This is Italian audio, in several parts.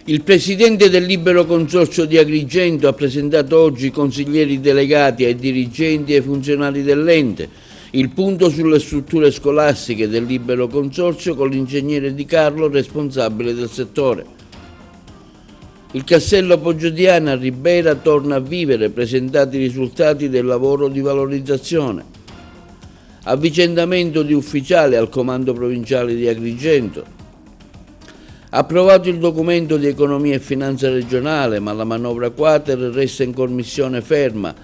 Il presidente del Libero Consorzio di Agrigento ha presentato oggi i consiglieri delegati ai dirigenti e ai funzionari dell'ente. Il punto sulle strutture scolastiche del Libero Consorzio con l'ingegnere Di Carlo, responsabile del settore. Il Castello Poggiodiana a Ribera torna a vivere, presentati i risultati del lavoro di valorizzazione. Avvicendamento di ufficiali al comando provinciale di Agrigento. Approvato il documento di economia e finanza regionale, ma la manovra quater resta in commissione ferma.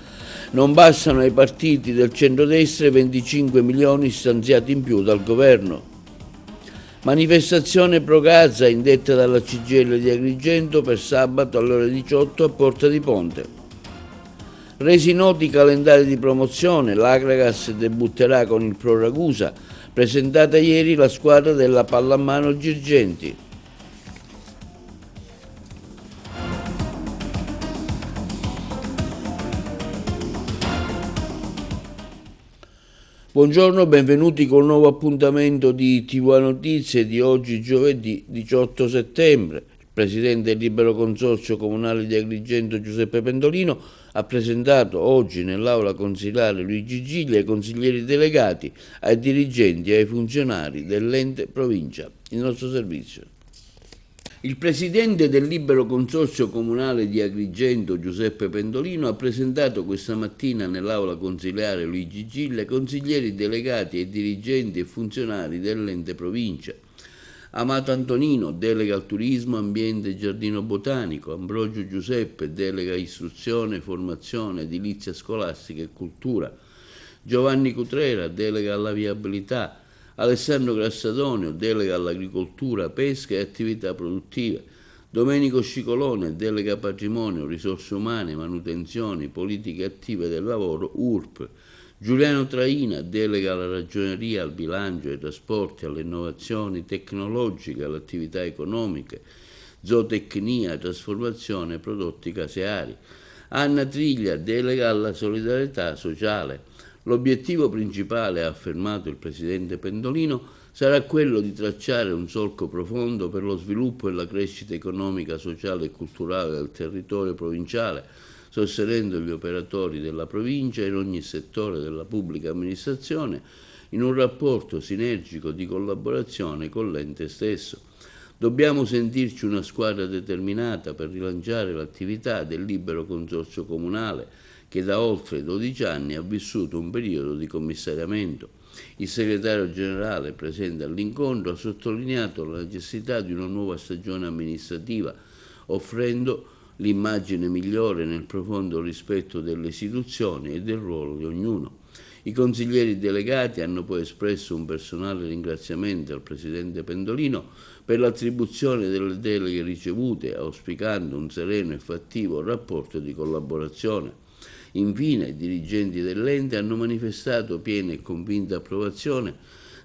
Non bastano ai partiti del centrodestra i 25 milioni stanziati in più dal governo. Manifestazione pro Gaza indetta dalla CGIL di Agrigento per sabato alle ore 18 a Porta di Ponte. Resi noti i calendari di promozione, l'Agragas debutterà con il Pro Ragusa, presentata ieri la squadra della pallamano Girgenti. Buongiorno, benvenuti col nuovo appuntamento di TV Notizie di oggi giovedì 18 settembre. Il presidente del Libero Consorzio Comunale di Agrigento Giuseppe Pendolino ha presentato oggi nell'aula consiliare Luigi Giglia ai consiglieri delegati, ai dirigenti e ai funzionari dell'ente provincia. Il nostro servizio. Il presidente del Libero Consorzio Comunale di Agrigento, Giuseppe Pendolino, ha presentato questa mattina nell'aula consiliare Luigi Giglia consiglieri delegati e dirigenti e funzionari dell'ente provincia. Amato Antonino, delega al turismo, ambiente e giardino botanico. Ambrogio Giuseppe, delega istruzione, formazione, edilizia scolastica e cultura. Giovanni Cutrera, delega alla viabilità. Alessandro Grassadonio, delega all'agricoltura, pesca e attività produttive. Domenico Scicolone, delega patrimonio, risorse umane, manutenzioni, politiche attive del lavoro, URP. Giuliano Traina, delega alla ragioneria, al bilancio, ai trasporti, alle innovazioni tecnologiche, alle attività economiche, zootecnia, trasformazione, prodotti caseari. Anna Triglia, delega alla solidarietà sociale. L'obiettivo principale, ha affermato il presidente Pendolino, sarà quello di tracciare un solco profondo per lo sviluppo e la crescita economica, sociale e culturale del territorio provinciale, sostenendo gli operatori della provincia in ogni settore della pubblica amministrazione in un rapporto sinergico di collaborazione con l'ente stesso. Dobbiamo sentirci una squadra determinata per rilanciare l'attività del Libero Consorzio Comunale, che da oltre 12 anni ha vissuto un periodo di commissariamento. Il segretario generale presente all'incontro ha sottolineato la necessità di una nuova stagione amministrativa, offrendo l'immagine migliore nel profondo rispetto delle istituzioni e del ruolo di ognuno. I consiglieri delegati hanno poi espresso un personale ringraziamento al presidente Pendolino per l'attribuzione delle deleghe ricevute, auspicando un sereno e fattivo rapporto di collaborazione. Infine, i dirigenti dell'ente hanno manifestato piena e convinta approvazione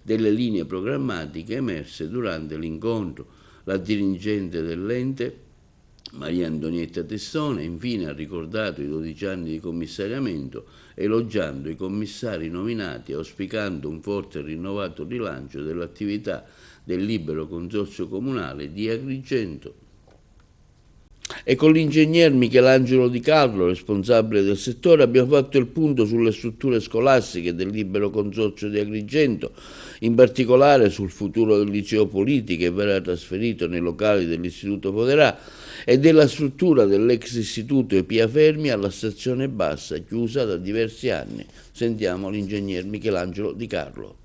delle linee programmatiche emerse durante l'incontro. La dirigente dell'ente, Maria Antonietta Testone, infine ha ricordato i 12 anni di commissariamento, elogiando i commissari nominati e auspicando un forte e rinnovato rilancio dell'attività del Libero Consorzio Comunale di Agrigento. E con l'ingegner Michelangelo Di Carlo, responsabile del settore, abbiamo fatto il punto sulle strutture scolastiche del Libero Consorzio di Agrigento, in particolare sul futuro del liceo Politi, che verrà trasferito nei locali dell'Istituto Foderà, e della struttura dell'ex istituto Epia Fermi alla stazione Bassa, chiusa da diversi anni. Sentiamo l'ingegner Michelangelo Di Carlo.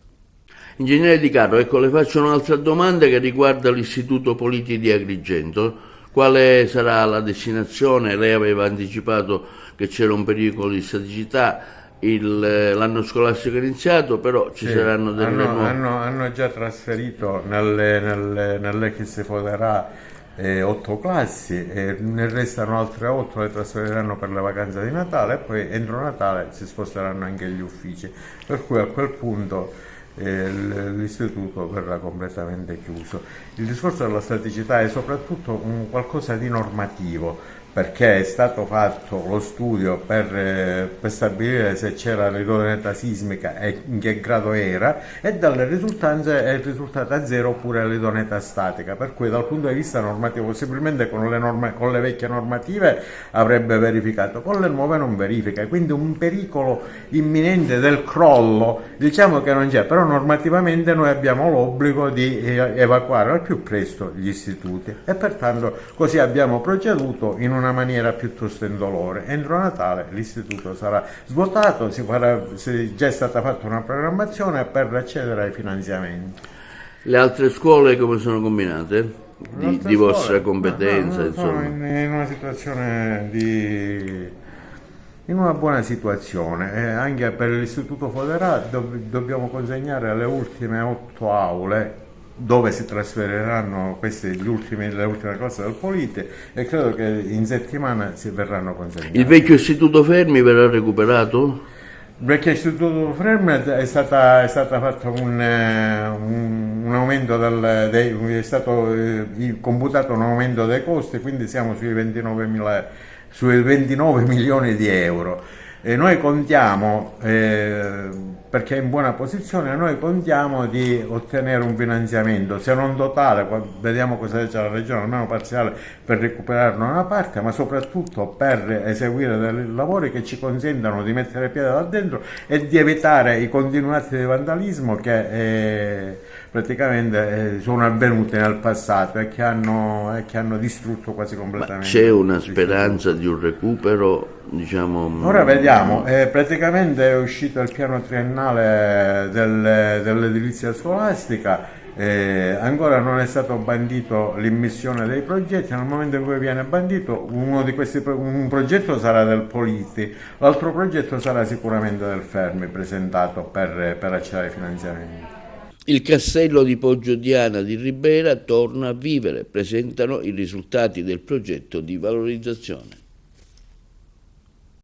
Ingegnere Di Carlo, ecco, le faccio un'altra domanda che riguarda l'Istituto Politi di Agrigento. Quale sarà la destinazione? Lei aveva anticipato che c'era un pericolo di staticità, l'anno scolastico è iniziato, però ci saranno delle nuove... Hanno già trasferito nell'ex Foderà 8 classi, e ne restano altre 8, le trasferiranno per le vacanze di Natale e poi entro Natale si sposteranno anche gli uffici, per cui a quel punto l'istituto verrà completamente chiuso. Il discorso della staticità è soprattutto qualcosa di normativo, perché è stato fatto lo studio per stabilire se c'era l'idoneità sismica e in che grado era, e dalle risultanze è risultata zero oppure l'idoneità statica, per cui dal punto di vista normativo possibilmente con le vecchie normative avrebbe verificato, con le nuove non verifica, quindi un pericolo imminente del crollo diciamo che non c'è, però normativamente noi abbiamo l'obbligo di evacuare al più presto gli istituti e pertanto così abbiamo proceduto in una maniera piuttosto indolore. Entro Natale l'istituto sarà svuotato, già è stata fatta una programmazione per accedere ai finanziamenti. Le altre scuole come sono combinate? Di vostra competenza, insomma. Sono in una situazione in una buona situazione, anche per l'Istituto Foderà dobbiamo consegnare le ultime 8 aule dove si trasferiranno le ultime cose del Polite, e credo che in settimana si verranno consegnate. Il vecchio Istituto Fermi verrà recuperato? Il vecchio Istituto Fermi è stata fatto un aumento è stato computato un aumento dei costi, quindi siamo sui 29 milioni di euro. E noi contiamo, perché è in buona posizione, noi contiamo di ottenere un finanziamento, se non totale, vediamo cosa dice la Regione, almeno parziale, per recuperarne una parte, ma soprattutto per eseguire dei lavori che ci consentano di mettere piede là dentro e di evitare i continuati di vandalismo che praticamente sono avvenuti nel passato e che hanno distrutto quasi completamente. Ma c'è una speranza di un recupero, diciamo? Ora vediamo, praticamente è uscito il piano triennale dell'edilizia scolastica, ancora non è stato bandito l'immissione dei progetti. Nel momento in cui viene bandito un progetto sarà del Politi, l'altro progetto sarà sicuramente del Fermi, presentato per accedere ai finanziamenti. Il castello di Poggiodiana di Ribera torna a vivere, presentano i risultati del progetto di valorizzazione.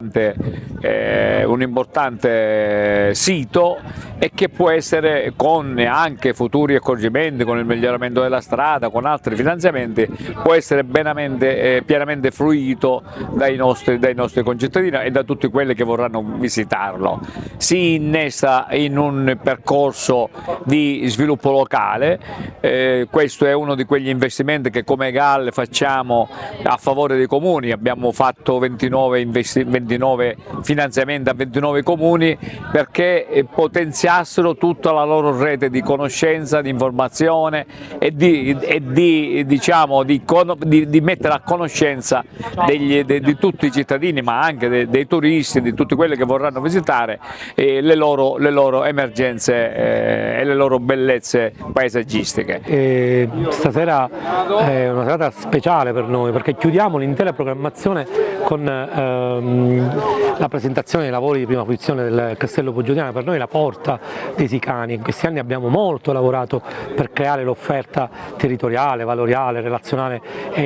Un importante sito e che può essere, con anche futuri accorgimenti, con il miglioramento della strada, con altri finanziamenti, può essere pienamente fruito dai nostri concittadini e da tutti quelli che vorranno visitarlo. Si innesta in un percorso di sviluppo locale, questo è uno di quegli investimenti che come GAL facciamo a favore dei comuni. Abbiamo fatto 29 finanziamenti a 29 comuni perché potenziassero tutta la loro rete di conoscenza, di informazione e di mettere a conoscenza di tutti i cittadini, ma anche dei turisti, di tutti quelli che vorranno visitare, le loro emergenze e le loro bellezze paesaggistiche. Stasera è una serata speciale per noi perché chiudiamo l'intera programmazione con la presentazione dei lavori di prima fruizione del Castello Poggiodiana. Per noi la porta dei Sicani. In questi anni abbiamo molto lavorato per creare l'offerta territoriale, valoriale, relazionale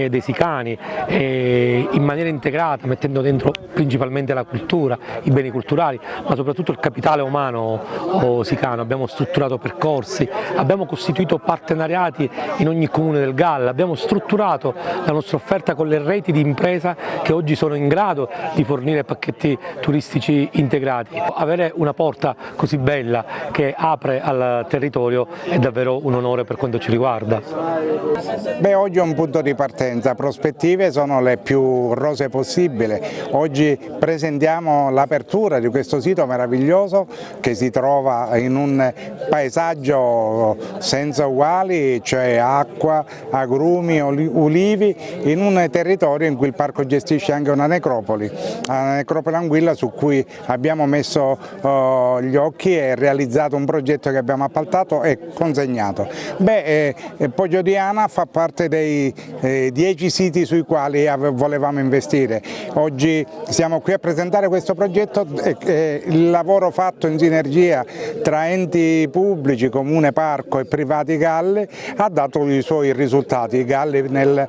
dei Sicani in maniera integrata, mettendo dentro principalmente la cultura, i beni culturali, ma soprattutto il capitale umano sicano. Abbiamo strutturato percorsi, abbiamo costituito partenariati in ogni comune del GAL, abbiamo strutturato la nostra offerta con le reti di impresa che oggi sono in grado di fornire pacchetti turistici integrati. Avere una porta così bella che apre al territorio è davvero un onore per quanto ci riguarda. Beh, oggi è un punto di partenza, prospettive sono le più rosee possibili. Oggi presentiamo l'apertura di questo sito meraviglioso che si trova in un paesaggio senza uguali, cioè acqua, agrumi, ulivi, in un territorio in cui il parco gestisce anche una necropoli Anguilla, su cui abbiamo messo gli occhi e realizzato un progetto che abbiamo appaltato e consegnato. Poggiodiana fa parte dei 10 siti sui quali volevamo investire. Oggi siamo qui a presentare questo progetto e il lavoro fatto in sinergia tra enti pubblici, comune, parco e privati Galli ha dato i suoi risultati. I Galli nel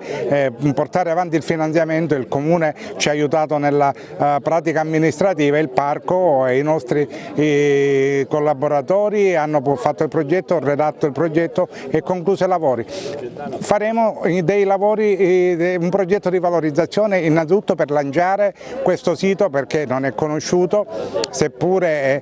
portare avanti il finanziamento, il comune ci ha aiutato nella pratica amministrativa, il parco e i nostri collaboratori hanno fatto il progetto, redatto il progetto finito e concluso i lavori. Faremo dei lavori, un progetto di valorizzazione innanzitutto per lanciare questo sito perché non è conosciuto, seppure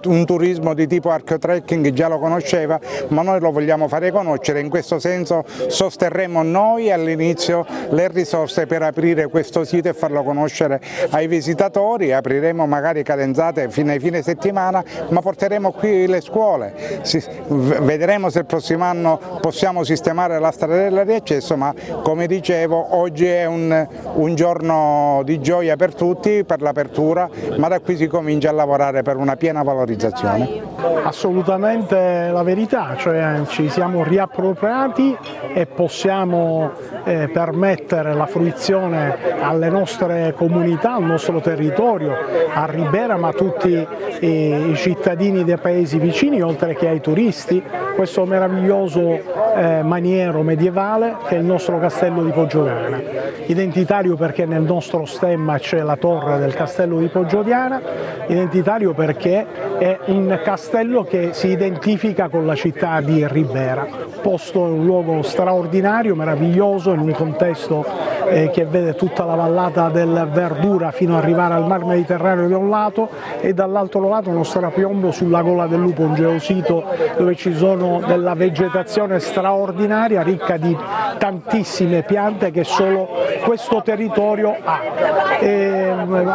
un turismo di tipo archeotrekking già lo conosceva, ma noi lo vogliamo fare conoscere. In questo senso sosterremo noi all'inizio le risorse per aprire questo sito e farlo conoscere ai visitatori. Apriremo magari cadenzate fino ai fine settimana, ma porteremo qui le scuole, vedremo se il prossimo anno possiamo sistemare la stradella di accesso, ma come dicevo oggi è un giorno di gioia per tutti, per l'apertura, ma da qui si comincia a lavorare per una piena valorizzazione. Assolutamente la verità, cioè ci siamo riappropriati e possiamo permettere la fruizione alle nostre comunità, al nostro territorio, a Ribera, ma a tutti i cittadini dei paesi vicini, oltre che ai turisti, questo meraviglioso maniero medievale che è il nostro castello di Poggiodiana. Identitario perché nel nostro stemma c'è la torre del castello di Poggiodiana, identitario perché è un castello che si identifica con la città di Ribera, posto in un luogo straordinario, meraviglioso, in un contesto che vede tutta la vallata del Verdura fino ad arrivare al Mar Mediterraneo da un lato e dall'altro lato uno strapiombo sulla Gola del Lupo, un geosito dove ci sono della vegetazione straordinaria ricca di tantissime piante che solo questo territorio ha.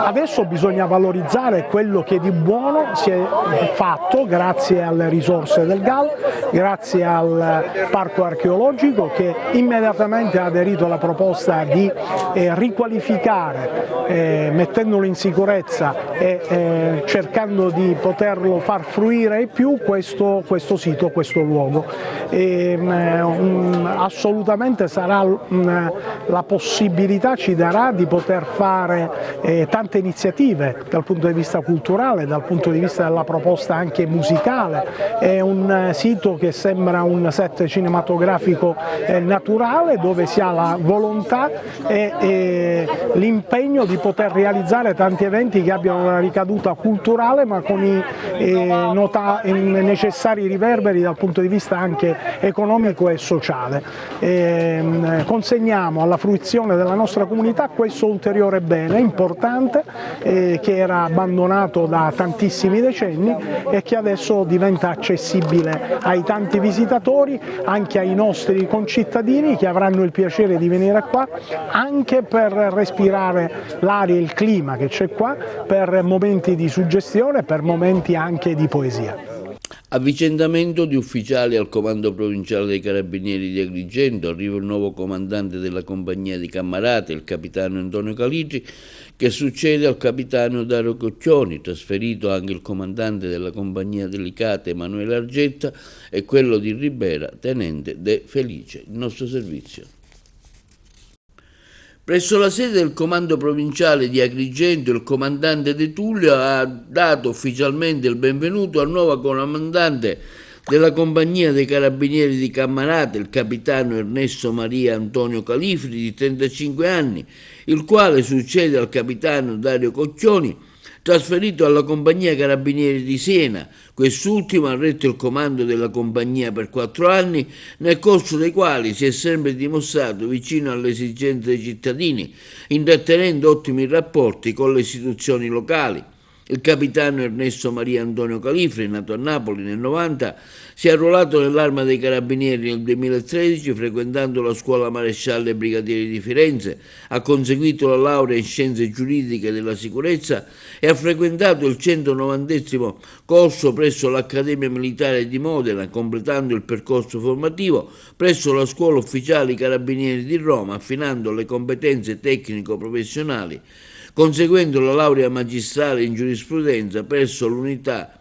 Adesso bisogna valorizzare quello che di buono si è fatto grazie alle risorse del GAL, grazie al parco archeologico che immediatamente ha aderito alla proposta di riqualificare, mettendolo in sicurezza e cercando di poterlo far fruire ai più questo sito, questo luogo. Assolutamente sarà la possibilità, ci darà di poter fare tante iniziative dal punto di vista culturale, dal punto di vista della proposta anche musicale. È un sito che sembra un set cinematografico naturale dove si ha la volontà e l'impegno di poter realizzare tanti eventi che abbiano una ricaduta culturale ma con i necessari riverberi dal punto di vista anche economico e sociale. Consegniamo alla fruizione della nostra comunità questo ulteriore bene importante che era abbandonato da tantissimi decenni e che adesso diventa accessibile ai tanti visitatori, anche ai nostri concittadini che avranno il piacere di venire qua anche per respirare l'aria e il clima che c'è qua, per momenti di suggestione, per momenti anche di poesia. Avvicendamento di ufficiali al comando provinciale dei Carabinieri di Agrigento. Arriva il nuovo comandante della compagnia di Cammarate, il capitano Antonio Caligi, che succede al capitano Dario Cocchioni. Trasferito anche il comandante della compagnia delicata Emanuele Argetta e quello di Ribera, tenente De Felice. Il nostro servizio. Presso la sede del comando provinciale di Agrigento, il comandante De Tullio ha dato ufficialmente il benvenuto al nuovo comandante della compagnia dei Carabinieri di Cammarate, il capitano Ernesto Maria Antonio Califri, di 35 anni, il quale succede al capitano Dario Cocchioni, trasferito alla compagnia Carabinieri di Siena. Quest'ultimo ha retto il comando della compagnia per 4 anni, nel corso dei quali si è sempre dimostrato vicino alle esigenze dei cittadini, intrattenendo ottimi rapporti con le istituzioni locali. Il capitano Ernesto Maria Antonio Califri, nato a Napoli nel 90, si è arruolato nell'Arma dei Carabinieri nel 2013, frequentando la Scuola Maresciallo Brigadieri di Firenze, ha conseguito la laurea in Scienze Giuridiche della Sicurezza e ha frequentato il 190° corso presso l'Accademia Militare di Modena, completando il percorso formativo presso la Scuola Ufficiali Carabinieri di Roma, affinando le competenze tecnico-professionali, conseguendo la laurea magistrale in giurisprudenza presso l'Unità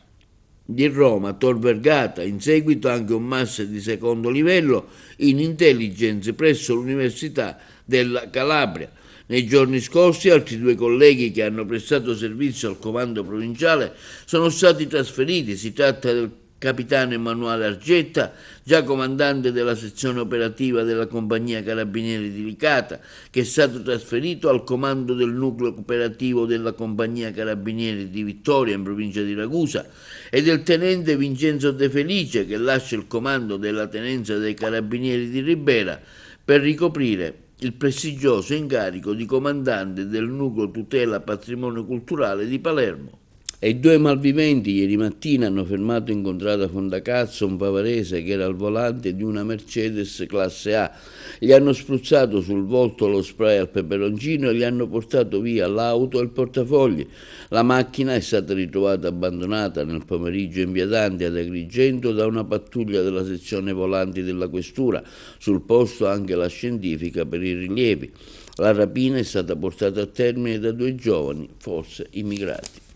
di Roma Tor Vergata, in seguito anche un master di secondo livello in intelligence presso l'Università della Calabria. Nei giorni scorsi altri 2 colleghi che hanno prestato servizio al comando provinciale sono stati trasferiti. Si tratta del capitano Emanuele Argetta, già comandante della sezione operativa della compagnia Carabinieri di Licata, che è stato trasferito al comando del nucleo operativo della compagnia Carabinieri di Vittoria in provincia di Ragusa, e del tenente Vincenzo De Felice, che lascia il comando della tenenza dei Carabinieri di Ribera per ricoprire il prestigioso incarico di comandante del nucleo tutela patrimonio culturale di Palermo. E i due malviventi ieri mattina hanno fermato in contrada Fondacazzo un pavarese che era al volante di una Mercedes classe A. Gli hanno spruzzato sul volto lo spray al peperoncino e gli hanno portato via l'auto e il portafogli. La macchina è stata ritrovata abbandonata nel pomeriggio in via Dante ad Agrigento da una pattuglia della sezione volanti della questura. Sul posto anche la scientifica per i rilievi. La rapina è stata portata a termine da due giovani, forse immigrati.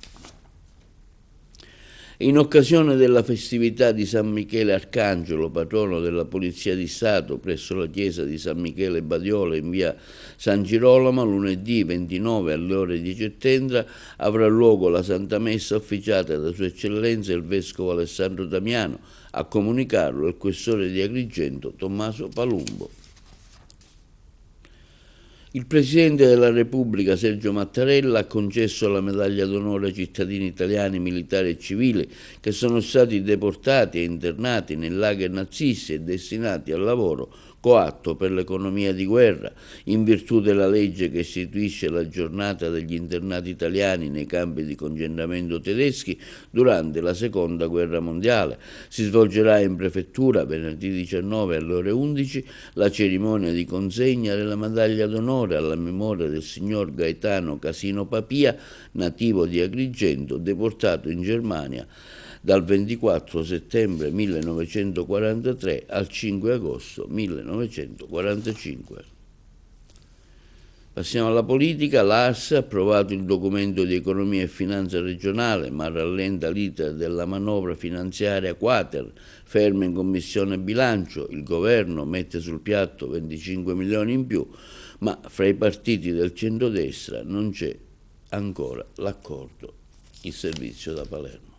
In occasione della festività di San Michele Arcangelo, patrono della Polizia di Stato, presso la chiesa di San Michele Badiola in via San Girolamo, lunedì 29 alle ore 10:30 avrà luogo la Santa Messa officiata da Sua Eccellenza il Vescovo Alessandro Damiano. A comunicarlo il questore di Agrigento Tommaso Palumbo. Il Presidente della Repubblica Sergio Mattarella ha concesso la medaglia d'onore ai cittadini italiani, militari e civili che sono stati deportati e internati nei lager nazisti e destinati al lavoro coatto per l'economia di guerra, in virtù della legge che istituisce la giornata degli internati italiani nei campi di concentramento tedeschi durante la Seconda Guerra Mondiale. Si svolgerà in prefettura venerdì 19 alle ore 11 la cerimonia di consegna della medaglia d'onore alla memoria del signor Gaetano Casino Papia, nativo di Agrigento, deportato in Germania dal 24 settembre 1943 al 5 agosto 1945. Passiamo alla politica. L'ARS ha approvato il documento di economia e finanza regionale, ma rallenta l'iter della manovra finanziaria Quater, ferma in commissione bilancio. Il governo mette sul piatto 25 milioni in più, ma fra i partiti del centrodestra non c'è ancora l'accordo. Il servizio da Palermo.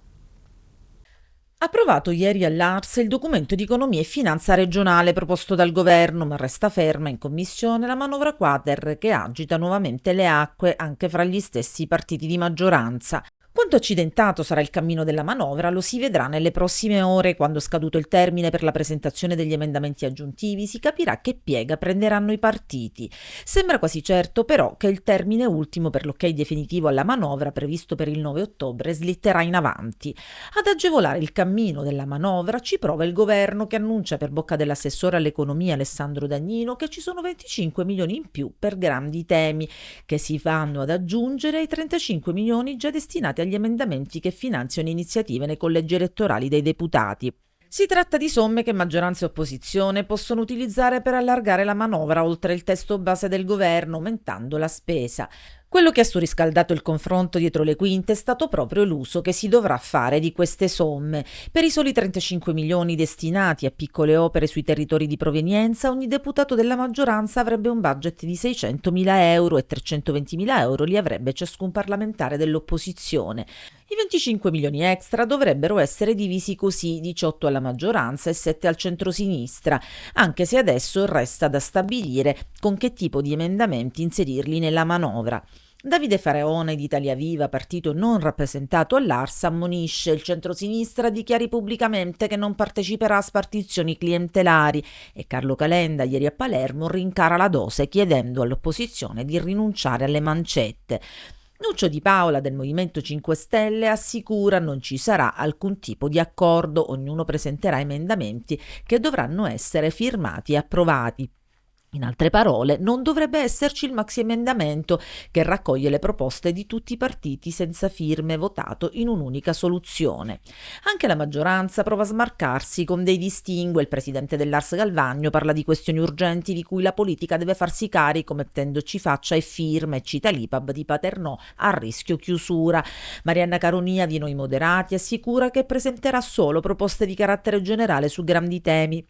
Approvato ieri all'ARS il documento di economia e finanza regionale proposto dal governo, ma resta ferma in commissione la manovra Quater che agita nuovamente le acque anche fra gli stessi partiti di maggioranza. Quanto accidentato sarà il cammino della manovra lo si vedrà nelle prossime ore, quando, scaduto il termine per la presentazione degli emendamenti aggiuntivi, si capirà che piega prenderanno i partiti. Sembra quasi certo però che il termine ultimo per l'ok definitivo alla manovra, previsto per il 9 ottobre, slitterà in avanti. Ad agevolare il cammino della manovra ci prova il governo, che annuncia per bocca dell'assessore all'economia Alessandro Dagnino che ci sono 25 milioni in più per grandi temi, che si vanno ad aggiungere ai 35 milioni già destinati agli emendamenti che finanziano iniziative nei collegi elettorali dei deputati. Si tratta di somme che maggioranza e opposizione possono utilizzare per allargare la manovra oltre il testo base del governo, aumentando la spesa. Quello che ha surriscaldato il confronto dietro le quinte è stato proprio l'uso che si dovrà fare di queste somme. Per i soli 35 milioni destinati a piccole opere sui territori di provenienza, ogni deputato della maggioranza avrebbe un budget di 600.000 euro e 320.000 euro li avrebbe ciascun parlamentare dell'opposizione. I 25 milioni extra dovrebbero essere divisi così: 18 alla maggioranza e 7 al centrosinistra, anche se adesso resta da stabilire con che tipo di emendamenti inserirli nella manovra. Davide Faraone di Italia Viva, partito non rappresentato all'ARS, ammonisce il centrosinistra, dichiari pubblicamente che non parteciperà a spartizioni clientelari, e Carlo Calenda ieri a Palermo rincara la dose chiedendo all'opposizione di rinunciare alle mancette. Nuccio Di Paola del Movimento 5 Stelle assicura non ci sarà alcun tipo di accordo, ognuno presenterà emendamenti che dovranno essere firmati e approvati. In altre parole, non dovrebbe esserci il maxiemendamento che raccoglie le proposte di tutti i partiti senza firme, votato in un'unica soluzione. Anche la maggioranza prova a smarcarsi con dei distingue. Il presidente dell'ARS Galvagno parla di questioni urgenti di cui la politica deve farsi carico, mettendoci faccia e firma, e cita l'IPAB di Paternò a rischio chiusura. Marianna Caronia di Noi Moderati assicura che presenterà solo proposte di carattere generale su grandi temi.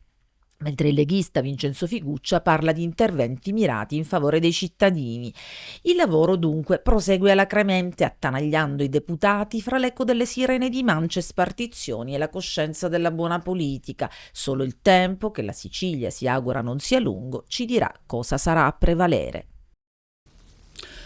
mentre il leghista Vincenzo Figuccia parla di interventi mirati in favore dei cittadini. Il lavoro dunque prosegue alacremente, attanagliando i deputati fra l'eco delle sirene di mance e spartizioni e la coscienza della buona politica. Solo il tempo, che la Sicilia si augura non sia lungo, ci dirà cosa sarà a prevalere.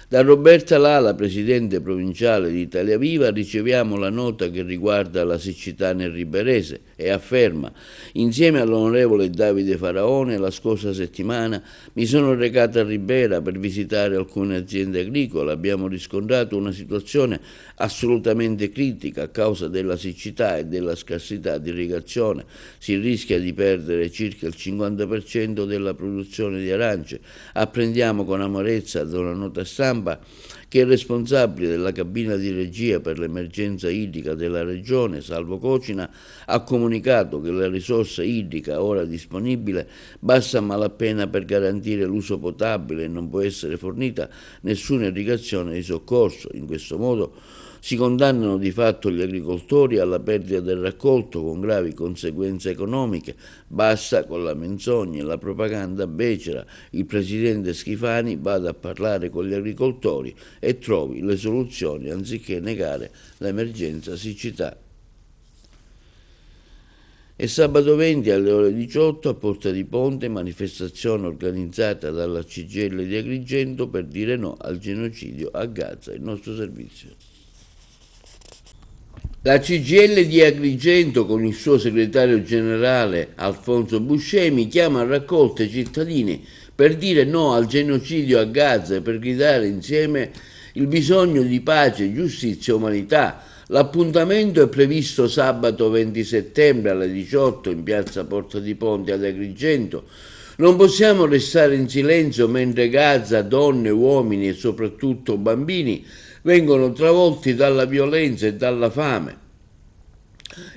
Da Roberta Lala, presidente provinciale di Italia Viva, riceviamo la nota che riguarda la siccità nel Riberese e afferma: insieme all'onorevole Davide Faraone la scorsa settimana mi sono recato a Ribera per visitare alcune aziende agricole. Abbiamo riscontrato una situazione assolutamente critica a causa della siccità e della scarsità di irrigazione. Si rischia di perdere circa il 50% della produzione di arance. Apprendiamo con amarezza da una nota stampa che il responsabile della cabina di regia per l'emergenza idrica della regione, Salvo Cocina, ha comunicato che la risorsa idrica ora disponibile basta a malapena per garantire l'uso potabile e non può essere fornita nessuna irrigazione di soccorso. In questo modo si condannano di fatto gli agricoltori alla perdita del raccolto con gravi conseguenze economiche. Basta con la menzogna e la propaganda becera. Il presidente Schifani vada a parlare con gli agricoltori e trovi le soluzioni anziché negare l'emergenza siccità. E sabato 20 alle ore 18 a Porta di Ponte, manifestazione organizzata dalla CGIL di Agrigento per dire no al genocidio a Gaza. Il nostro servizio. La CGIL di Agrigento, con il suo segretario generale Alfonso Buscemi, chiama a raccolta i cittadini per dire no al genocidio a Gaza e per gridare insieme il bisogno di pace, giustizia e umanità. L'appuntamento è previsto sabato 20 settembre alle 18 in piazza Porta di Ponte ad Agrigento. Non possiamo restare in silenzio mentre Gaza, donne, uomini e soprattutto bambini vengono travolti dalla violenza e dalla fame.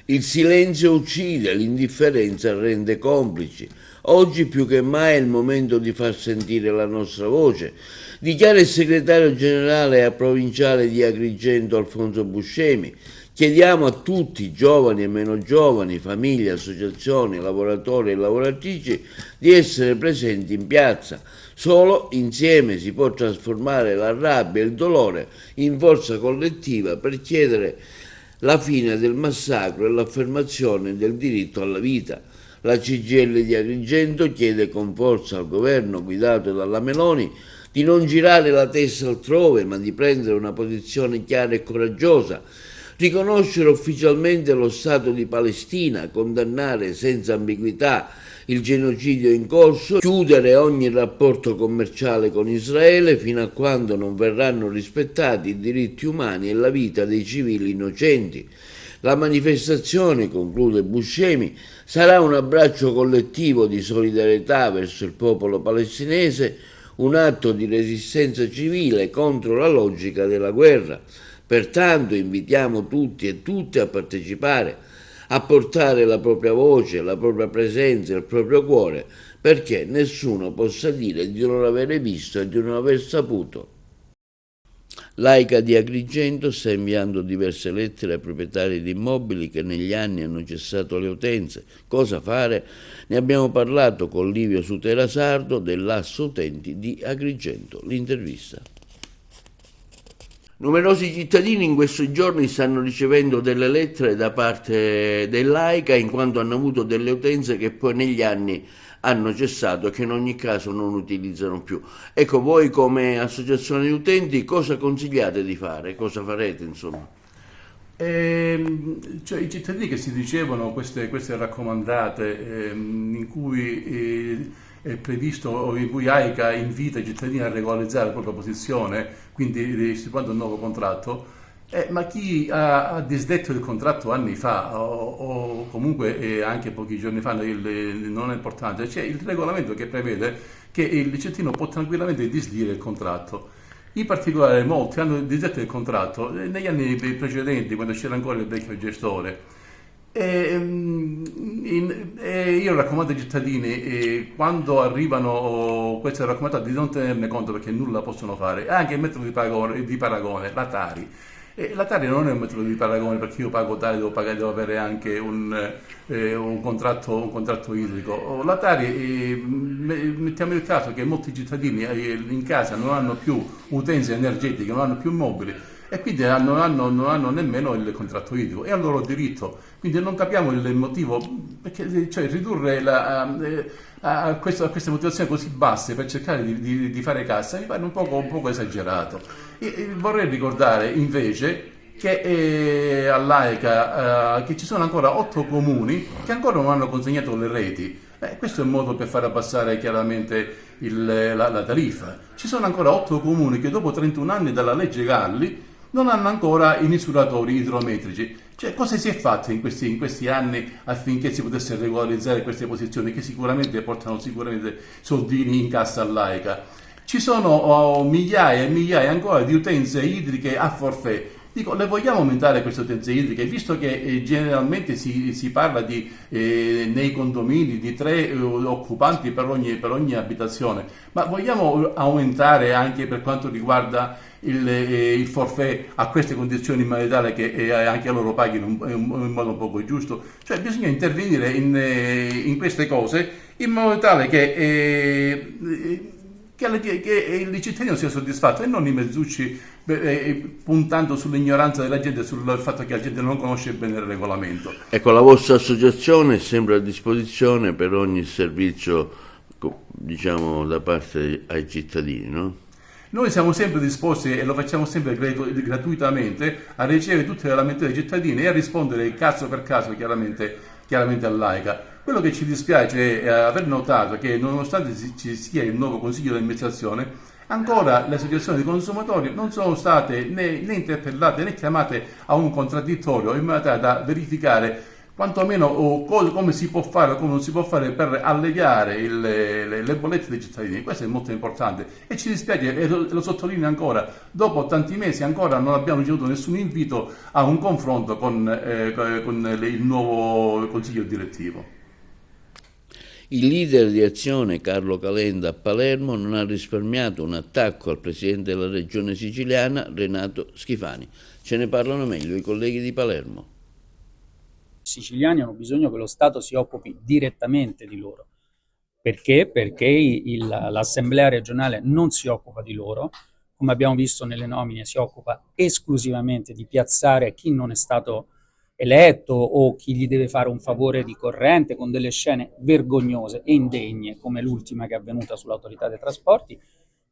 Il silenzio uccide, l'indifferenza rende complici. Oggi più che mai è il momento di far sentire la nostra voce, dichiara il segretario generale e provinciale di Agrigento Alfonso Buscemi. Chiediamo a tutti, giovani e meno giovani, famiglie, associazioni, lavoratori e lavoratrici, di essere presenti in piazza. Solo insieme si può trasformare la rabbia e il dolore in forza collettiva per chiedere la fine del massacro e l'affermazione del diritto alla vita. La CGIL di Agrigento chiede con forza al governo guidato dalla Meloni di non girare la testa altrove, ma di prendere una posizione chiara e coraggiosa, riconoscere ufficialmente lo Stato di Palestina, condannare senza ambiguità il genocidio in corso, chiudere ogni rapporto commerciale con Israele fino a quando non verranno rispettati i diritti umani e la vita dei civili innocenti. La manifestazione, conclude Buscemi, sarà un abbraccio collettivo di solidarietà verso il popolo palestinese, un atto di resistenza civile contro la logica della guerra. Pertanto invitiamo tutti e tutte a partecipare, a portare la propria voce, la propria presenza, il proprio cuore, perché nessuno possa dire di non avere visto e di non aver saputo. L'AICA di Agrigento sta inviando diverse lettere ai proprietari di immobili che negli anni hanno cessato le utenze. Cosa fare? Ne abbiamo parlato con Livio Sutera Sardo dell'Asso Utenti di Agrigento. L'intervista. Numerosi cittadini in questi giorni stanno ricevendo delle lettere da parte dell'AICA in quanto hanno avuto delle utenze che poi negli anni hanno cessato e che in ogni caso non utilizzano più. Ecco, voi come associazione di utenti cosa consigliate di fare? Cosa farete insomma? Cioè, i cittadini che si ricevono queste raccomandate in cui è previsto o in cui AICA invita i cittadini a regolarizzare la propria posizione, quindi stipulando un nuovo contratto, ma chi ha disdetto il contratto anni fa o comunque anche pochi giorni fa, non è importante, c'è il regolamento che prevede che il cittadino può tranquillamente disdire il contratto. In particolare molti hanno disdetto il contratto negli anni precedenti, quando c'era ancora il vecchio gestore. Io raccomando ai cittadini, quando arrivano queste raccomandate, di non tenerne conto perché nulla possono fare. Anche il metodo di paragone, la Tari. E la Tari non è un metodo di paragone, perché io pago Tari, devo avere anche un contratto idrico. La Tari, mettiamo il caso che molti cittadini in casa non hanno più utenze energetiche, non hanno più mobili, e quindi non hanno nemmeno il contratto idrico, è a loro diritto. Quindi non capiamo il motivo, perché cioè, ridurre a queste motivazioni così basse per cercare di fare cassa mi pare un poco esagerato. Vorrei ricordare invece che all'AICA che ci sono ancora 8 comuni che ancora non hanno consegnato le reti. Questo è un modo per far abbassare chiaramente la tariffa. Ci sono ancora 8 comuni che dopo 31 anni dalla legge Galli non hanno ancora i misuratori idrometrici. Cioè, cosa si è fatto in questi anni affinché si potesse regolarizzare queste posizioni che sicuramente portano soldini in cassa all'AICA? Ci sono migliaia e migliaia ancora di utenze idriche a forfait. Dico, le vogliamo aumentare queste utenze idriche, visto che generalmente si parla nei condomini di 3 occupanti per ogni abitazione, ma vogliamo aumentare anche per quanto riguarda il forfait a queste condizioni in maniera tale che anche loro paghino in modo un poco giusto? Cioè bisogna intervenire in queste cose in modo tale che il cittadino sia soddisfatto e non i mezzucci puntando sull'ignoranza della gente, sul fatto che la gente non conosce bene il regolamento. Ecco, la vostra associazione è sempre a disposizione per ogni servizio, diciamo, da parte ai cittadini, no? Noi siamo sempre disposti, e lo facciamo sempre gratuitamente, a ricevere tutte le lamentele dei cittadini e a rispondere caso per caso chiaramente all'AICA. Quello che ci dispiace è aver notato che nonostante ci sia il nuovo consiglio di amministrazione, ancora le associazioni di consumatori non sono state né interpellate né chiamate a un contraddittorio in modo tale da verificare quantomeno come si può fare o come non si può fare per alleviare le bollette dei cittadini. Questo è molto importante e ci dispiace, e lo sottolineo ancora, dopo tanti mesi ancora non abbiamo ricevuto nessun invito a un confronto con il nuovo consiglio direttivo. Il leader di Azione, Carlo Calenda, a Palermo, non ha risparmiato un attacco al presidente della regione siciliana, Renato Schifani. Ce ne parlano meglio i colleghi di Palermo. I siciliani hanno bisogno che lo Stato si occupi direttamente di loro. Perché? Perché l'Assemblea regionale non si occupa di loro, come abbiamo visto nelle nomine si occupa esclusivamente di piazzare chi non è stato eletto o chi gli deve fare un favore di corrente con delle scene vergognose e indegne come l'ultima che è avvenuta sull'autorità dei trasporti.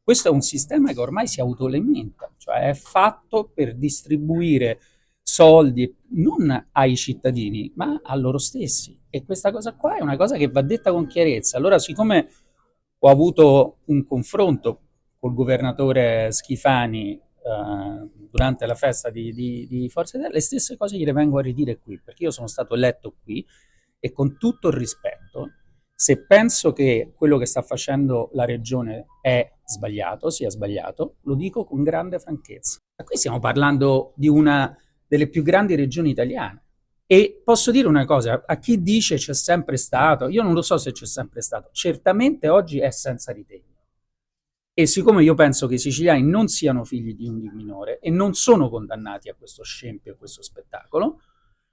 Questo è un sistema che ormai si autoalimenta, cioè è fatto per distribuire soldi non ai cittadini ma a loro stessi, e questa cosa qua è una cosa che va detta con chiarezza. Allora, siccome ho avuto un confronto col governatore Schifani durante la festa di Forza Italia, le stesse cose gliele vengo a ridire qui, perché io sono stato eletto qui e con tutto il rispetto, se penso che quello che sta facendo la regione è sbagliato, sia sbagliato, lo dico con grande franchezza. Ma qui stiamo parlando di una delle più grandi regioni italiane. E posso dire una cosa, a chi dice c'è sempre stato, io non lo so se c'è sempre stato, certamente oggi è senza ritegno. E siccome io penso che i siciliani non siano figli di un minore e non sono condannati a questo scempio, a questo spettacolo,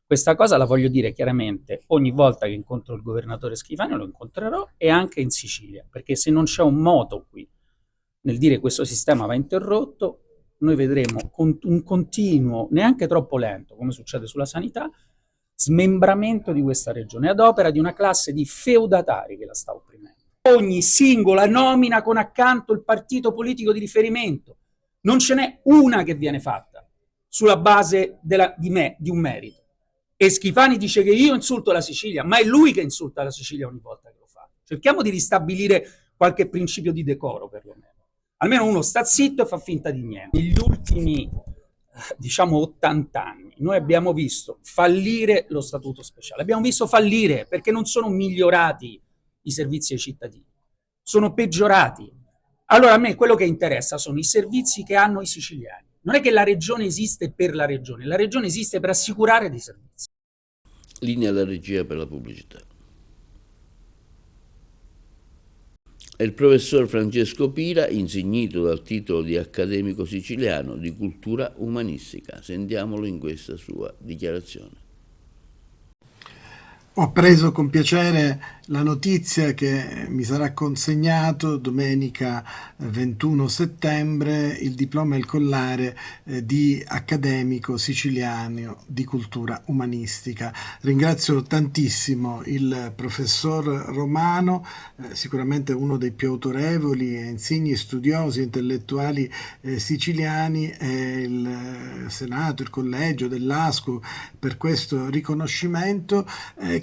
questa cosa la voglio dire chiaramente ogni volta che incontro il governatore Schifani, lo incontrerò, e anche in Sicilia, perché se non c'è un moto qui nel dire questo sistema va interrotto, noi vedremo un continuo, neanche troppo lento, come succede sulla sanità, smembramento di questa regione ad opera di una classe di feudatari che la sta opprimendo. Ogni singola nomina con accanto il partito politico di riferimento, non ce n'è una che viene fatta sulla base di un merito. E Schifani dice che io insulto la Sicilia, ma è lui che insulta la Sicilia ogni volta che lo fa. Cerchiamo di ristabilire qualche principio di decoro, perlomeno. Almeno uno sta zitto e fa finta di niente. Negli ultimi, 80 anni, noi abbiamo visto fallire lo statuto speciale. Abbiamo visto fallire perché non sono migliorati i servizi ai cittadini, sono peggiorati. Allora a me quello che interessa sono i servizi che hanno i siciliani. Non è che la regione esiste per la regione esiste per assicurare dei servizi. Linea alla regia per la pubblicità. è il professor Francesco Pira, insignito dal titolo di accademico siciliano di cultura umanistica. Sentiamolo in questa sua dichiarazione. Ho preso con piacere la notizia che mi sarà consegnato domenica 21 settembre il diploma e il collare di accademico siciliano di cultura umanistica. Ringrazio tantissimo il professor Romano, sicuramente uno dei più autorevoli e insigni studiosi e intellettuali siciliani, e il Senato, il collegio dell'ASCU per questo riconoscimento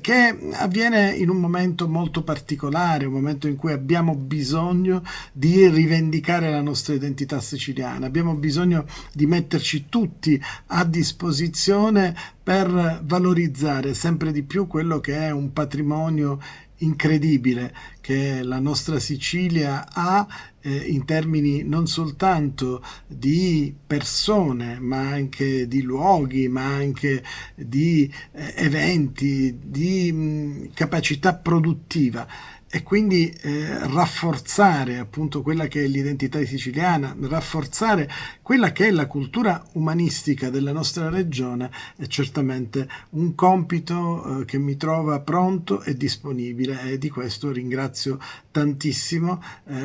che avviene in un momento molto particolare, un momento in cui abbiamo bisogno di rivendicare la nostra identità siciliana, abbiamo bisogno di metterci tutti a disposizione per valorizzare sempre di più quello che è un patrimonio incredibile che la nostra Sicilia ha in termini non soltanto di persone, ma anche di luoghi, ma anche di eventi, di capacità produttiva. E quindi rafforzare appunto quella che è l'identità siciliana, rafforzare quella che è la cultura umanistica della nostra regione è certamente un compito che mi trova pronto e disponibile, e di questo ringrazio tantissimo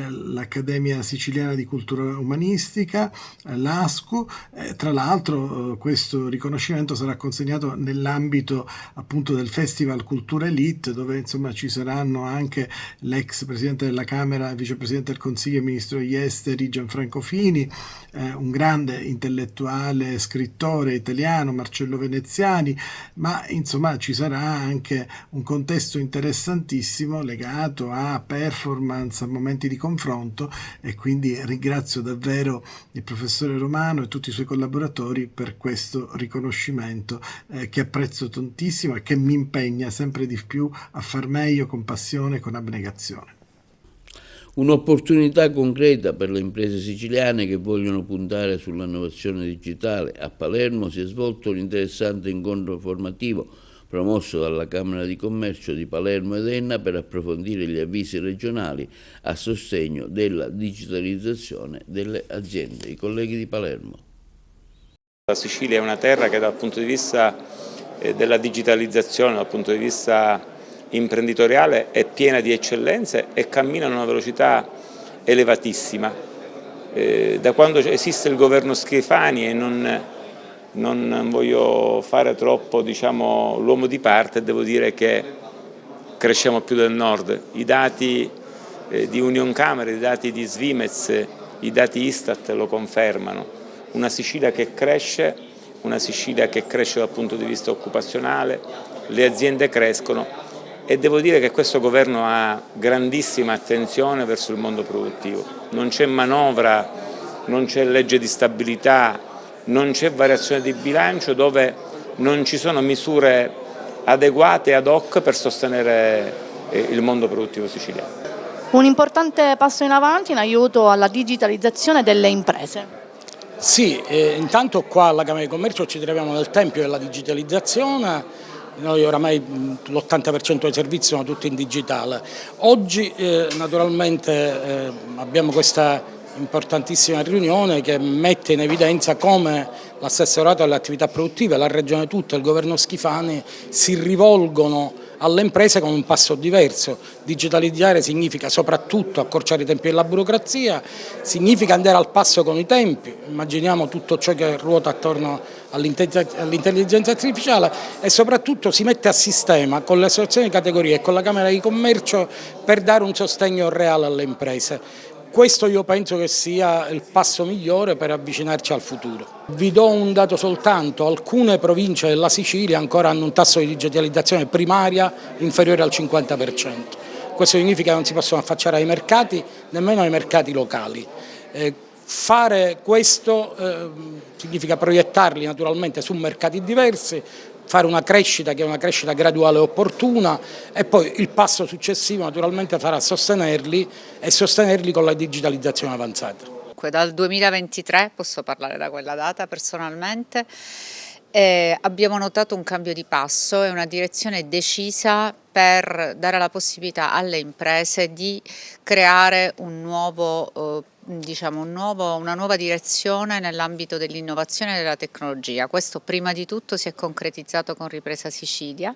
l'Accademia Siciliana di Cultura Umanistica, l'ASCU. Tra l'altro questo riconoscimento sarà consegnato nell'ambito appunto del Festival Cultura Elite, dove insomma ci saranno anche l'ex Presidente della Camera, Vicepresidente del Consiglio e Ministro degli Esteri Gianfranco Fini, un grande intellettuale, scrittore italiano, Marcello Veneziani, ma insomma ci sarà anche un contesto interessantissimo legato a performance, a momenti di confronto, e quindi ringrazio davvero il professore Romano e tutti i suoi collaboratori per questo riconoscimento che apprezzo tantissimo e che mi impegna sempre di più a far meglio con passione e con abnegazione. Un'opportunità concreta per le imprese siciliane che vogliono puntare sull'innovazione digitale. A Palermo si è svolto un interessante incontro formativo promosso dalla Camera di Commercio di Palermo ed Enna per approfondire gli avvisi regionali a sostegno della digitalizzazione delle aziende. I colleghi di Palermo. La Sicilia è una terra che dal punto di vista della digitalizzazione, dal punto di vista imprenditoriale è piena di eccellenze e cammina a una velocità elevatissima. Da quando esiste il governo Schifani, e non voglio fare troppo l'uomo di parte, devo dire che cresciamo più del nord. I dati di Unioncamere, i dati di Svimez, i dati Istat lo confermano. Una Sicilia che cresce dal punto di vista occupazionale, le aziende crescono. E devo dire che questo governo ha grandissima attenzione verso il mondo produttivo. Non c'è manovra, non c'è legge di stabilità, non c'è variazione di bilancio dove non ci sono misure adeguate ad hoc per sostenere il mondo produttivo siciliano. Un importante passo in avanti in aiuto alla digitalizzazione delle imprese. Sì, intanto qua alla Camera di Commercio ci troviamo nel tempio della digitalizzazione. Noi oramai l'80% dei servizi sono tutti in digitale. Oggi naturalmente abbiamo questa importantissima riunione che mette in evidenza come l'assessorato alle attività produttive, la regione tutta, il governo Schifani si rivolgono alle imprese con un passo diverso. Digitalizzare significa soprattutto accorciare i tempi della burocrazia, significa andare al passo con i tempi, immaginiamo tutto ciò che ruota attorno all'intelligenza artificiale, e soprattutto si mette a sistema con le associazioni di categoria e con la Camera di Commercio per dare un sostegno reale alle imprese. Questo io penso che sia il passo migliore per avvicinarci al futuro. Vi do un dato soltanto: alcune province della Sicilia ancora hanno un tasso di digitalizzazione primaria inferiore al 50%. Questo significa che non si possono affacciare ai mercati, nemmeno ai mercati locali. Fare questo significa proiettarli naturalmente su mercati diversi, fare una crescita che è una crescita graduale e opportuna, e poi il passo successivo naturalmente sarà sostenerli e sostenerli con la digitalizzazione avanzata. Dal 2023, posso parlare da quella data personalmente, abbiamo notato un cambio di passo e una direzione decisa per dare la possibilità alle imprese di creare un nuovo una nuova direzione nell'ambito dell'innovazione e della tecnologia. Questo prima di tutto si è concretizzato con Ripresa Sicilia,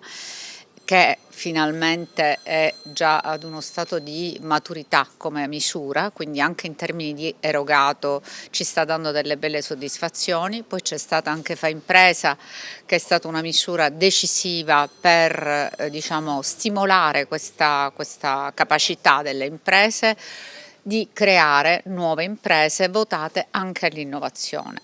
che finalmente è già ad uno stato di maturità come misura, quindi anche in termini di erogato ci sta dando delle belle soddisfazioni. Poi c'è stata anche Fa Impresa, che è stata una misura decisiva per stimolare questa capacità delle imprese di creare nuove imprese votate anche all'innovazione.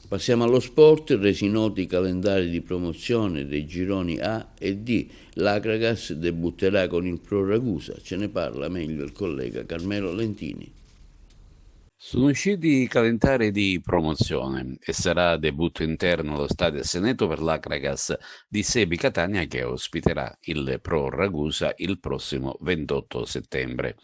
Passiamo allo sport, resi noti i calendari di promozione dei gironi A e D. L'Akragas debutterà con il Pro Ragusa, ce ne parla meglio il collega Carmelo Lentini. Sono usciti i calendari di promozione e sarà debutto interno allo Stadio Seneto per l'Akragas di Sebi Catania, che ospiterà il Pro Ragusa il prossimo 28 settembre.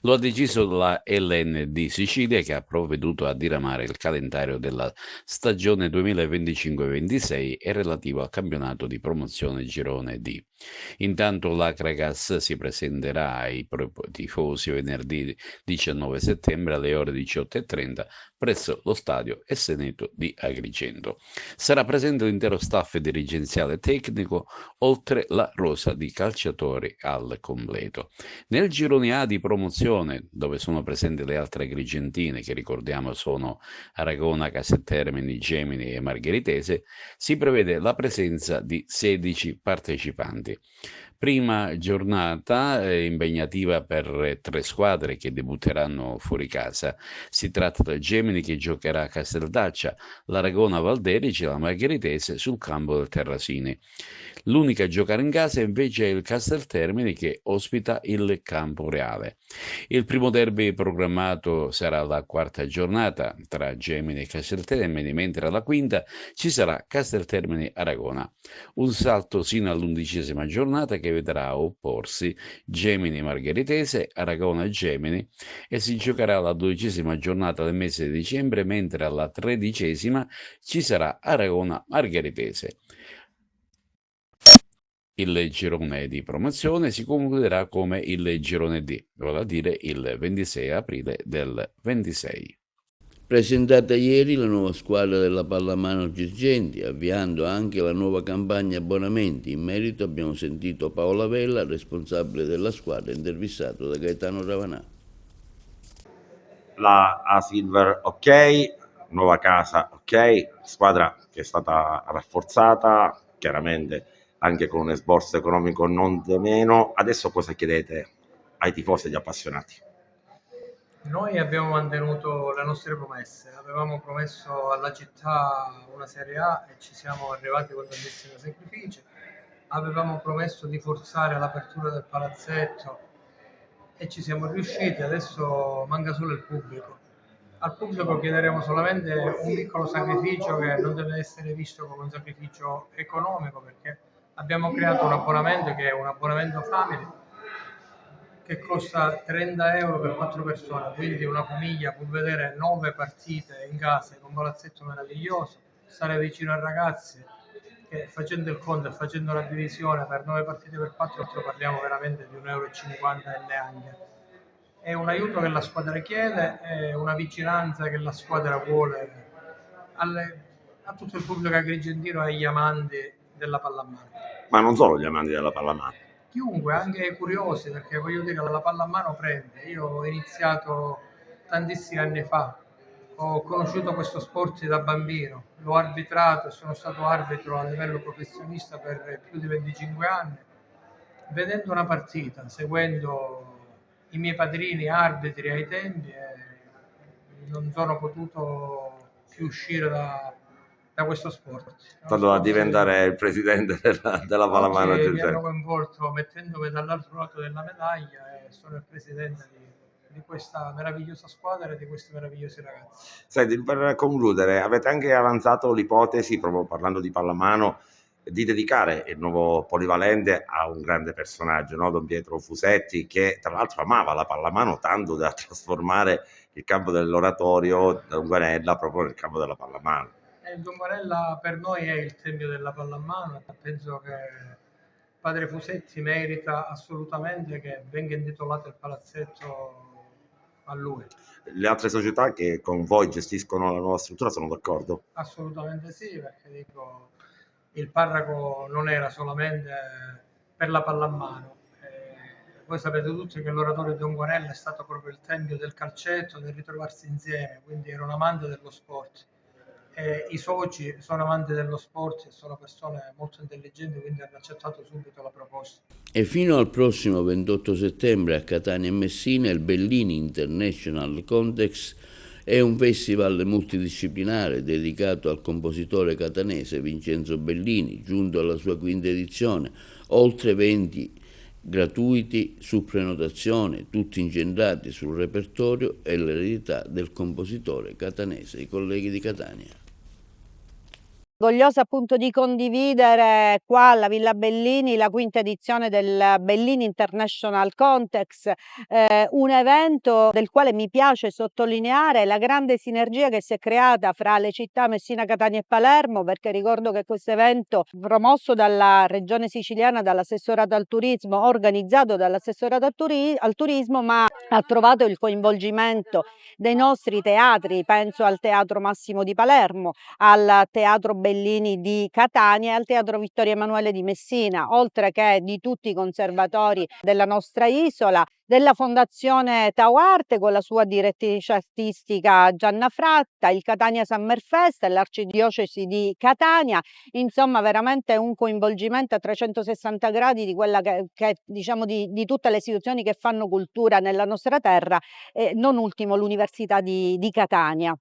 Lo ha deciso la LND Sicilia, che ha provveduto a diramare il calendario della stagione 2025-26 e relativo al campionato di promozione Girone D. Intanto l'Akragas si presenterà ai tifosi venerdì 19 settembre alle ore 18:30 presso lo stadio Seneto di Agrigento. Sarà presente l'intero staff dirigenziale tecnico, oltre la rosa di calciatori al completo. Nel girone A di promozione, dove sono presenti le altre agrigentine, che ricordiamo sono Aragona, Casteltermini, Gemini e Margheritese, si prevede la presenza di 16 partecipanti. Prima giornata impegnativa per 3 squadre che debutteranno fuori casa. Si tratta del Gemini, che giocherà a Casteldaccia, l'Aragona Valderici e la Margheritese sul campo del Terrasini. L'unica a giocare in casa invece è il Casteltermini, che ospita il Campo Reale. Il primo derby programmato sarà la 4ª giornata tra Gemini e Casteltermini, mentre alla 5ª ci sarà Casteltermini-Aragona. Un salto sino all'11ª giornata che vedrà opporsi Gemini Margheritese, Aragona Gemini, e si giocherà la 12ª giornata del mese di dicembre, mentre alla 13ª ci sarà Aragona Margheritese. Il girone di promozione si concluderà come il girone D, vale a dire il 26 aprile del 26. Presentata ieri la nuova squadra della Pallamano Girgenti, avviando anche la nuova campagna abbonamenti. In merito abbiamo sentito Paola Vella, responsabile della squadra, intervistato da Gaetano Ravanà. La A-Silver ok, nuova casa ok, squadra che è stata rafforzata, chiaramente anche con un esborso economico non di meno. Adesso cosa chiedete ai tifosi e agli appassionati? Noi abbiamo mantenuto le nostre promesse, avevamo promesso alla città una Serie A e ci siamo arrivati con tantissimi sacrifici, avevamo promesso di forzare l'apertura del palazzetto e ci siamo riusciti, adesso manca solo il pubblico. Al pubblico chiederemo solamente un piccolo sacrificio che non deve essere visto come un sacrificio economico, perché abbiamo creato un abbonamento che è un abbonamento family, che costa 30 euro per 4 persone, quindi una famiglia può vedere 9 partite in casa in un palazzetto meraviglioso, stare vicino ai ragazzi, che facendo il conto e facendo la divisione per 9 partite per 4 parliamo veramente di 1,50 euro e neanche. È un aiuto che la squadra chiede, è una vicinanza che la squadra vuole a tutto il pubblico agrigentino e agli amanti della pallamano. Ma non solo gli amanti della pallamano. Chiunque, anche i curiosi, perché voglio dire, la pallamano prende. Io ho iniziato tantissimi anni fa, ho conosciuto questo sport da bambino, l'ho arbitrato e sono stato arbitro a livello professionista per più di 25 anni. Vedendo una partita, seguendo i miei padrini arbitri ai tempi, non sono potuto più uscire da questo sport. Tanto da diventare il presidente della pallamano. Mi hanno coinvolto mettendomi dall'altro lato della medaglia e sono il presidente di questa meravigliosa squadra e di questi meravigliosi ragazzi. Senti, per concludere, avete anche avanzato l'ipotesi, proprio parlando di pallamano, di dedicare il nuovo polivalente a un grande personaggio, no? Don Pietro Fusetti, che tra l'altro amava la pallamano tanto da trasformare il campo dell'oratorio da Unguanella proprio nel campo della pallamano. Il Unguanella per noi è il tempio della pallamano, penso che Padre Fusetti merita assolutamente che venga intitolato il palazzetto a lui. Le altre società che con voi gestiscono la nuova struttura sono d'accordo? Assolutamente sì, perché dico, il parroco non era solamente per la pallamano. Voi sapete tutti che l'oratorio di Onguarella è stato proprio il tempio del calcetto, del ritrovarsi insieme, quindi era un amante dello sport. I soci sono amanti dello sport e sono persone molto intelligenti, quindi hanno accettato subito la proposta. E fino al prossimo 28 settembre a Catania e Messina il Bellini International Context è un festival multidisciplinare dedicato al compositore catanese Vincenzo Bellini, giunto alla sua quinta edizione, oltre 20 gratuiti su prenotazione, tutti incentrati sul repertorio e l'eredità del compositore catanese, i colleghi di Catania. Orgogliosa appunto di condividere qua alla Villa Bellini la quinta edizione del Bellini International Context, un evento del quale mi piace sottolineare la grande sinergia che si è creata fra le città Messina, Catania e Palermo, perché ricordo che questo evento promosso dalla Regione Siciliana, dall'assessorato al turismo, organizzato dall'assessorato al turismo, ma ha trovato il coinvolgimento dei nostri teatri, penso al Teatro Massimo di Palermo, al Teatro Bellini di Catania e al Teatro Vittorio Emanuele di Messina, oltre che di tutti i conservatori della nostra isola, della Fondazione Tauarte con la sua direttrice artistica Gianna Fratta, il Catania Summer Fest e l'Arcidiocesi di Catania, insomma veramente un coinvolgimento a 360 gradi di quella che diciamo di tutte le istituzioni che fanno cultura nella nostra terra e non ultimo l'Università di Catania.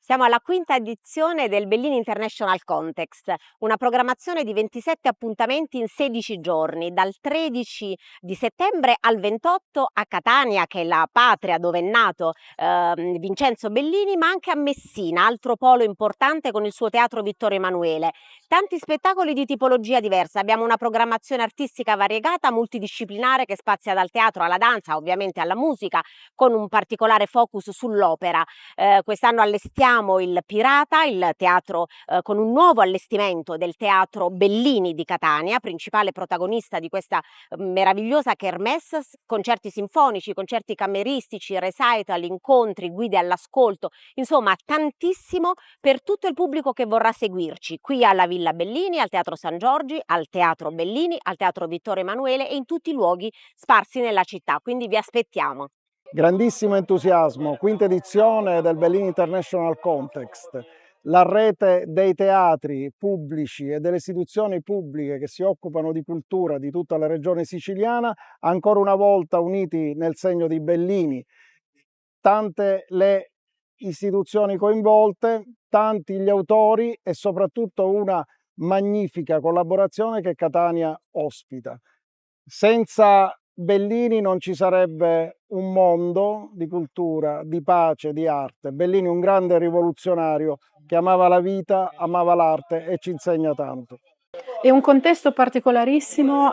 Siamo alla quinta edizione del Bellini International Context, una programmazione di 27 appuntamenti in 16 giorni, dal 13 di settembre al 28 a Catania, che è la patria dove è nato Vincenzo Bellini, ma anche a Messina, altro polo importante con il suo Teatro Vittorio Emanuele. Tanti spettacoli di tipologia diversa, abbiamo una programmazione artistica variegata, multidisciplinare che spazia dal teatro alla danza, ovviamente alla musica, con un particolare focus sull'opera. Quest'anno allestiamo il Pirata, il teatro con un nuovo allestimento del Teatro Bellini di Catania, principale protagonista di questa meravigliosa kermesse, concerti sinfonici, concerti cameristici, recital, incontri, guide all'ascolto, insomma tantissimo per tutto il pubblico che vorrà seguirci qui alla Villa Bellini, al Teatro San Giorgi, al Teatro Bellini, al Teatro Vittorio Emanuele e in tutti i luoghi sparsi nella città, quindi vi aspettiamo. Grandissimo entusiasmo, quinta edizione del Bellini International Context. La rete dei teatri pubblici e delle istituzioni pubbliche che si occupano di cultura di tutta la regione siciliana, ancora una volta uniti nel segno di Bellini. Tante le istituzioni coinvolte, tanti gli autori e soprattutto una magnifica collaborazione che Catania ospita. Senza Bellini non ci sarebbe un mondo di cultura, di pace, di arte. Bellini un grande rivoluzionario che amava la vita, amava l'arte e ci insegna tanto. È un contesto particolarissimo,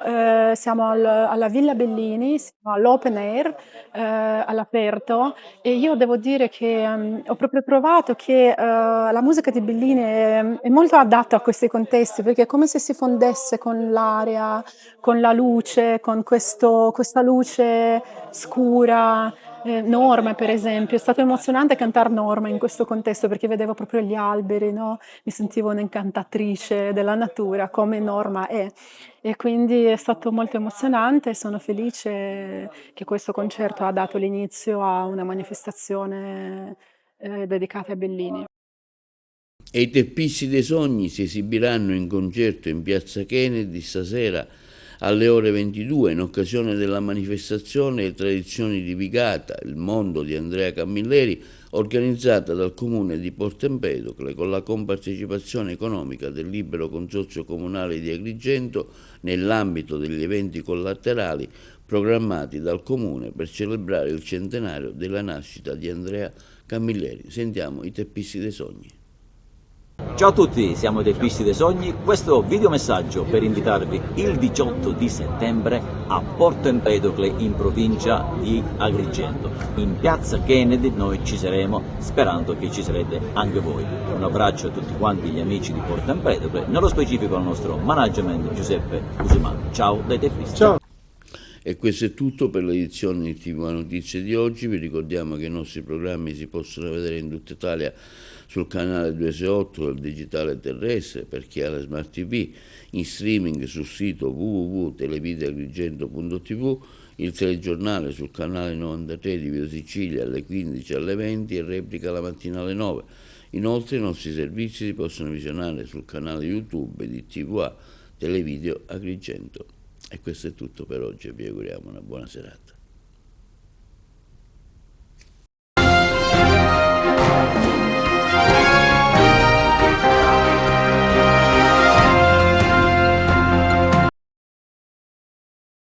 siamo alla Villa Bellini, siamo all'open air, all'aperto, e io devo dire che ho proprio trovato che la musica di Bellini è molto adatta a questi contesti, perché è come se si fondesse con l'aria, con la luce, con questa luce scura. Norma, per esempio, è stato emozionante cantare Norma in questo contesto perché vedevo proprio gli alberi, no? Mi sentivo un'incantatrice della natura come Norma è, e quindi è stato molto emozionante e sono felice che questo concerto ha dato l'inizio a una manifestazione dedicata a Bellini. E i Teppissi dei Sogni si esibiranno in concerto in Piazza Kennedy stasera alle ore 22 in occasione della manifestazione Le Tradizioni di Vigata, il mondo di Andrea Camilleri, organizzata dal Comune di Porto Empedocle con la compartecipazione economica del Libero Consorzio Comunale di Agrigento nell'ambito degli eventi collaterali programmati dal Comune per celebrare il centenario della nascita di Andrea Camilleri. Sentiamo i Teppissi dei Sogni. Ciao a tutti, siamo dei Pisti dei Sogni. Questo videomessaggio per invitarvi il 18 di settembre a Porto Empedocle in provincia di Agrigento. In piazza Kennedy noi ci saremo, sperando che ci sarete anche voi. Un abbraccio a tutti quanti gli amici di Porto Empedocle, nello specifico al nostro management Giuseppe Cusimano. Ciao dai teppisti. Ciao. E questo è tutto per l'edizione di TV Notizie di oggi. Vi ricordiamo che i nostri programmi si possono vedere in tutta Italia sul canale 268 del digitale terrestre per chi ha la Smart TV, in streaming sul sito www.televideagrigento.tv, il telegiornale sul canale 93 di Video Sicilia alle 15 alle 20 e replica la mattina alle 9. Inoltre i nostri servizi si possono visionare sul canale YouTube di TVA Televideo Agrigento. E questo è tutto per oggi e vi auguriamo una buona serata.